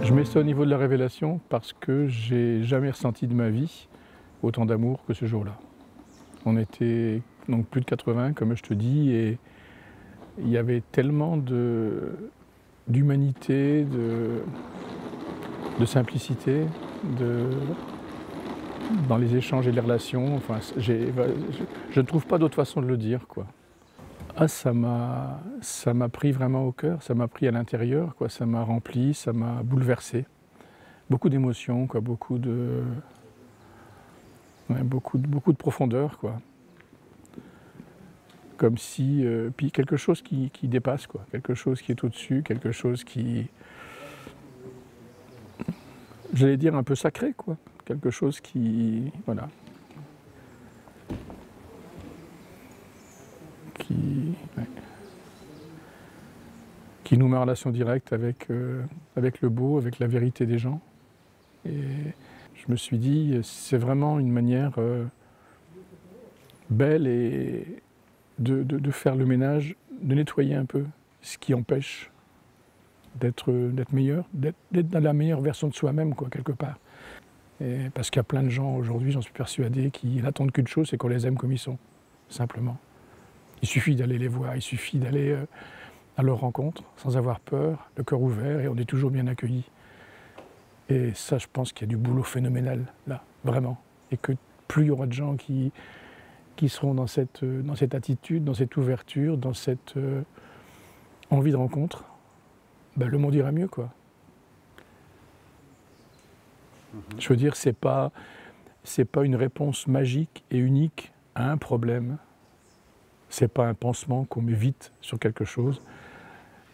Je mets ça au niveau de la révélation parce que j'ai jamais ressenti de ma vie autant d'amour que ce jour-là. On était donc plus de 80, comme je te dis, et il y avait tellement d'humanité, de simplicité, dans les échanges et les relations. Enfin, je ne trouve pas d'autre façon de le dire, quoi. Ah, ça m'a pris vraiment au cœur, ça m'a pris à l'intérieur, quoi. Ça m'a rempli, ça m'a bouleversé. Beaucoup d'émotions, quoi, beaucoup de profondeur, quoi. Comme si, puis quelque chose qui dépasse, quoi. Quelque chose qui est au-dessus, quelque chose qui, j'allais dire un peu sacré, quoi. Quelque chose qui, voilà, ouais, qui nous met en relation directe avec le beau, avec la vérité des gens. Et je me suis dit, c'est vraiment une manière belle et de faire le ménage, de nettoyer un peu ce qui empêche d'être meilleur, d'être dans la meilleure version de soi-même, quoi, quelque part. Et parce qu'il y a plein de gens aujourd'hui, j'en suis persuadé, qui n'attendent qu'une chose, c'est qu'on les aime comme ils sont, simplement. Il suffit d'aller les voir, il suffit d'aller à leur rencontre, sans avoir peur, le cœur ouvert, et on est toujours bien accueillis. Et ça, je pense qu'il y a du boulot phénoménal, là, vraiment. Et que plus il y aura de gens qui seront dans cette attitude, dans cette ouverture, dans cette envie de rencontre, ben, le monde ira mieux, quoi. Je veux dire, c'est pas une réponse magique et unique à un problème. C'est pas un pansement qu'on met vite sur quelque chose.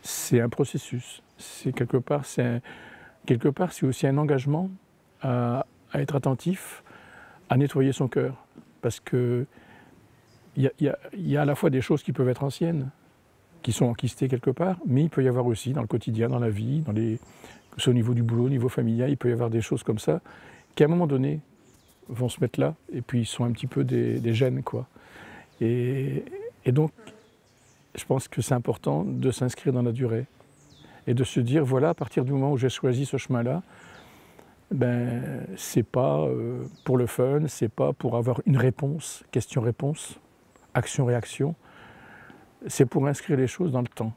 C'est un processus. C'est quelque part, c'est aussi un engagement à être attentif, à nettoyer son cœur. Parce que il y a à la fois des choses qui peuvent être anciennes, qui sont enquistées quelque part, mais il peut y avoir aussi dans le quotidien, dans la vie, que ce soit au niveau du boulot, au niveau familial, il peut y avoir des choses comme ça qui à un moment donné vont se mettre là, et puis ils sont un petit peu des gènes, quoi. Et donc, je pense que c'est important de s'inscrire dans la durée et de se dire, voilà, à partir du moment où j'ai choisi ce chemin-là, ben, c'est pas pour le fun, c'est pas pour avoir une réponse, question-réponse, action-réaction, c'est pour inscrire les choses dans le temps.